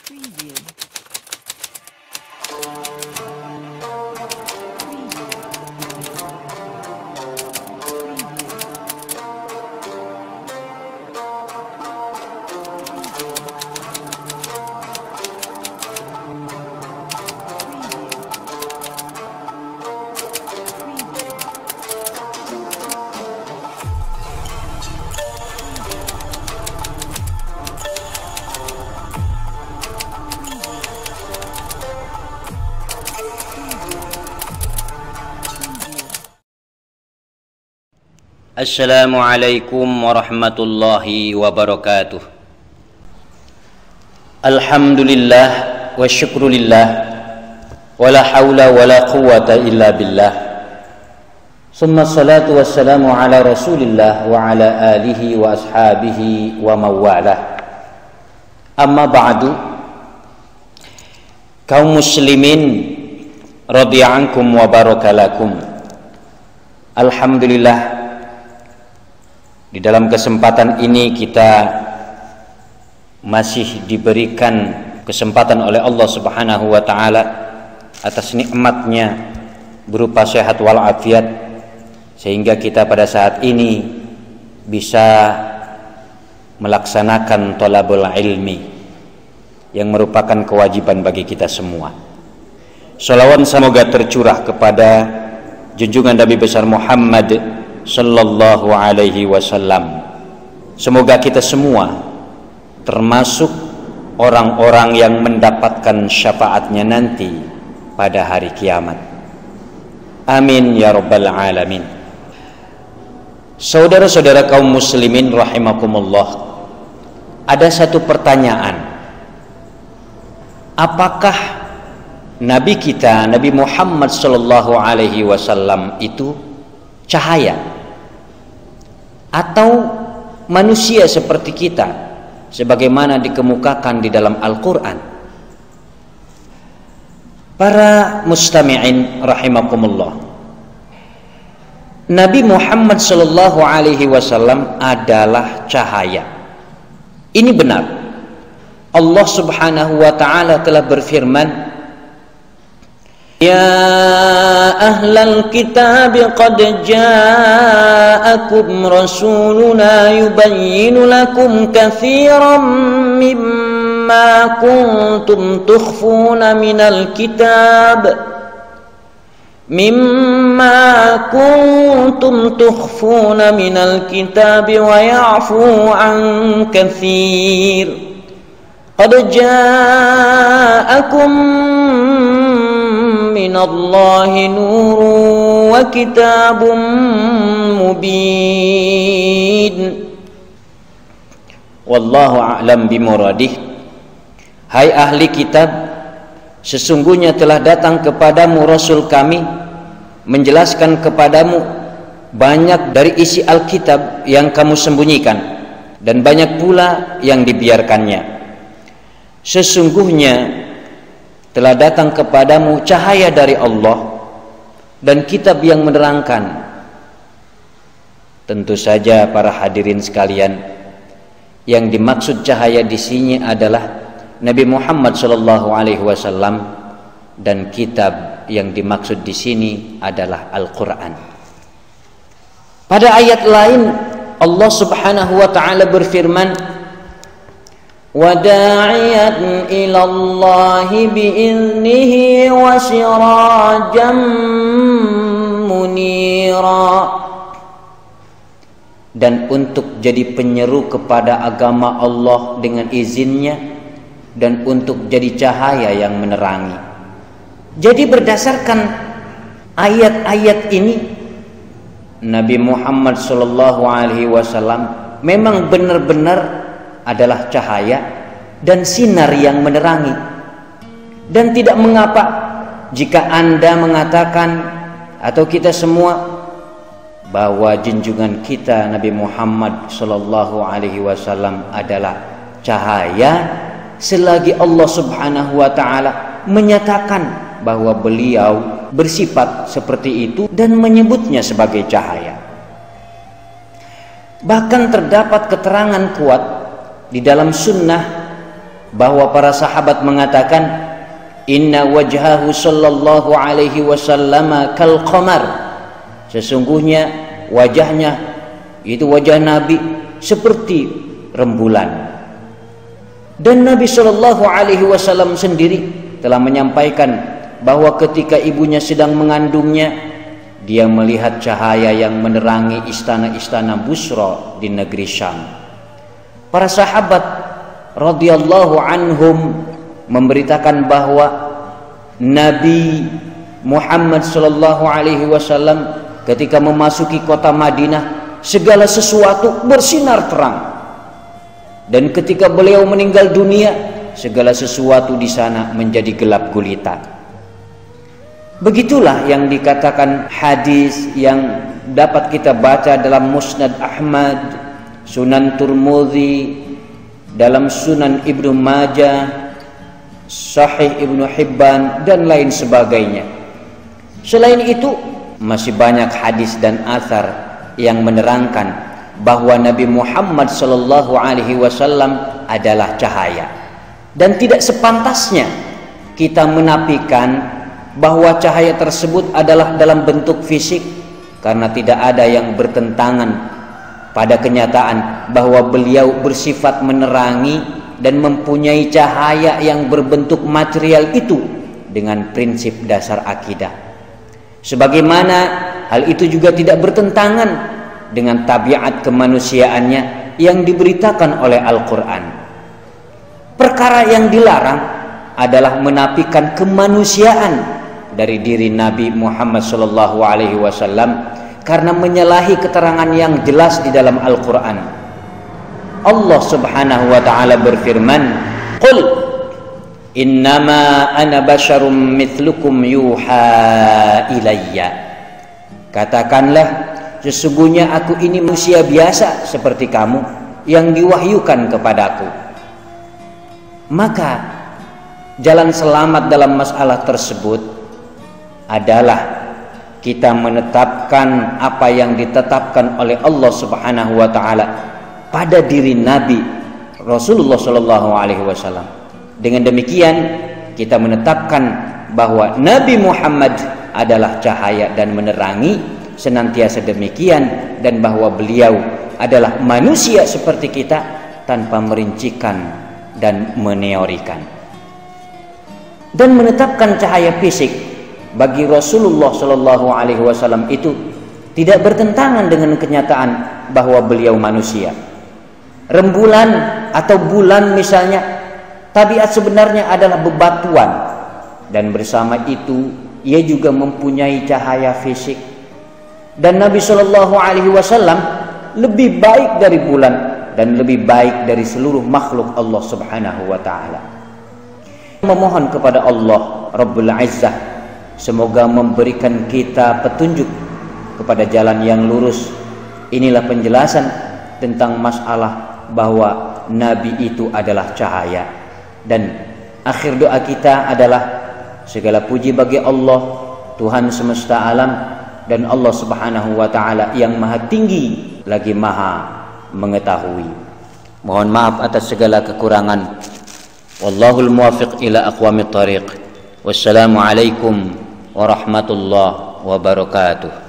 Preview. Assalamualaikum warahmatullahi wabarakatuh. Alhamdulillah wa syukrulillah wa la hawla wa la quwwata illa billah. Summa salatu wassalamu ala rasulillah wa ala alihi wa ashabihi wa mawalah. Amma ba'du. Kaum muslimin radhiyallahu wa barakalakum. Alhamdulillah, di dalam kesempatan ini kita masih diberikan kesempatan oleh Allah Subhanahu wa taala atas nikmatnya berupa sehat walafiat, sehingga kita pada saat ini bisa melaksanakan thalabul ilmi yang merupakan kewajiban bagi kita semua. Shalawat semoga tercurah kepada junjungan Nabi besar Muhammad sallallahu alaihi wasallam. Semoga kita semua termasuk orang-orang yang mendapatkan syafaatnya nanti pada hari kiamat. Amin ya rabbal alamin. Saudara-saudara kaum muslimin rahimakumullah, ada satu pertanyaan. Apakah Nabi kita, Nabi Muhammad sallallahu alaihi wasallam itu cahaya atau manusia seperti kita sebagaimana dikemukakan di dalam Al-Quran? Para mustami'in rahimakumullah, Nabi Muhammad sallallahu alaihi wasallam adalah cahaya. Ini benar. Allah Subhanahu wa taala telah berfirman, Ya ahlal kitab qad ja'akum rasuluna yubayyinu lakum katsiran mimma kuntum tukhfuna minal kitab wa ya'fu an katsir. Qad ja'akum minallahi nurun wa kitabun mubin. Wallahu a'lam bimuradih. Hai ahli kitab, sesungguhnya telah datang kepadamu Rasul kami menjelaskan kepadamu banyak dari isi Alkitab yang kamu sembunyikan, dan banyak pula yang dibiarkannya. Sesungguhnya telah datang kepadamu cahaya dari Allah dan kitab yang menerangkan. Tentu saja para hadirin sekalian, yang dimaksud cahaya di sini adalah Nabi Muhammad sallallahu alaihi wasallam, dan kitab yang dimaksud di sini adalah Al-Qur'an. Pada ayat lain Allah Subhanahu wa taala berfirman, وَدَاعِيًا إِلَى اللَّهِ بِإِذْنِهِ وَسِرَاجًا مُنِيرًا. Dan untuk jadi penyeru kepada agama Allah dengan izinnya, dan untuk jadi cahaya yang menerangi. Jadi berdasarkan ayat-ayat ini, Nabi Muhammad sallallahu alaihi wasallam memang benar-benar adalah cahaya dan sinar yang menerangi. Dan tidak mengapa jika Anda mengatakan, atau kita semua, bahwa junjungan kita Nabi Muhammad sallallahu alaihi wasallam adalah cahaya, selagi Allah Subhanahu wa taala menyatakan bahwa beliau bersifat seperti itu dan menyebutnya sebagai cahaya. Bahkan terdapat keterangan kuat di dalam sunnah bahwa para sahabat mengatakan, inna wajhahu sallallahu alaihi wasallam kal qamar, sesungguhnya wajahnya, itu wajah Nabi, seperti rembulan. Dan Nabi sallallahu alaihi wasallam sendiri telah menyampaikan bahwa ketika ibunya sedang mengandungnya, dia melihat cahaya yang menerangi istana-istana Busra di negeri Syam. Para sahabat radhiyallahu anhum memberitakan bahwa Nabi Muhammad sallallahu alaihi wasallam ketika memasuki kota Madinah, segala sesuatu bersinar terang. Dan ketika beliau meninggal dunia, segala sesuatu di sana menjadi gelap gulita. Begitulah yang dikatakan hadis yang dapat kita baca dalam Musnad Ahmad, Sunan Tirmidzi, dalam Sunan Ibnu Majah, Sahih Ibnu Hibban, dan lain sebagainya. Selain itu, masih banyak hadis dan athar yang menerangkan bahwa Nabi Muhammad sallallahu alaihi wasallam adalah cahaya. Dan tidak sepantasnya kita menafikan bahwa cahaya tersebut adalah dalam bentuk fisik, karena tidak ada yang bertentangan pada kenyataan bahwa beliau bersifat menerangi dan mempunyai cahaya yang berbentuk material itu dengan prinsip dasar akidah. Sebagaimana hal itu juga tidak bertentangan dengan tabiat kemanusiaannya yang diberitakan oleh Al-Quran. Perkara yang dilarang adalah menafikan kemanusiaan dari diri Nabi Muhammad SAW karena menyalahi keterangan yang jelas di dalam Al-Quran. Allah Subhanahu wa ta'ala berfirman, "Qul innama ana basyarum mithlukum yuha ilayya." Katakanlah, sesungguhnya aku ini manusia biasa seperti kamu yang diwahyukan kepadaku. Maka jalan selamat dalam masalah tersebut adalah kita menetapkan apa yang ditetapkan oleh Allah Subhanahu wa ta'ala pada diri Nabi Rasulullah sallallahu alaihi wasallam. Dengan demikian kita menetapkan bahwa Nabi Muhammad adalah cahaya dan menerangi senantiasa demikian, dan bahwa beliau adalah manusia seperti kita tanpa merincikan dan meneorikan. Dan menetapkan cahaya fisik bagi Rasulullah sallallahu alaihi wasallam itu tidak bertentangan dengan kenyataan bahwa beliau manusia. Rembulan atau bulan misalnya, tabiat sebenarnya adalah bebatuan, dan bersama itu ia juga mempunyai cahaya fisik. Dan Nabi sallallahu alaihi wasallam lebih baik dari bulan dan lebih baik dari seluruh makhluk Allah Subhanahu wa taala. Memohon kepada Allah Rabbul Izzah semoga memberikan kita petunjuk kepada jalan yang lurus. Inilah penjelasan tentang masalah bahwa Nabi itu adalah cahaya. Dan akhir doa kita adalah segala puji bagi Allah, Tuhan semesta alam, dan Allah Subhanahu wa ta'ala yang maha tinggi lagi maha mengetahui. Mohon maaf atas segala kekurangan. Wallahul muwafiq ila aqwamit thariq. Wassalamualaikum warahmatullahi wabarakatuh.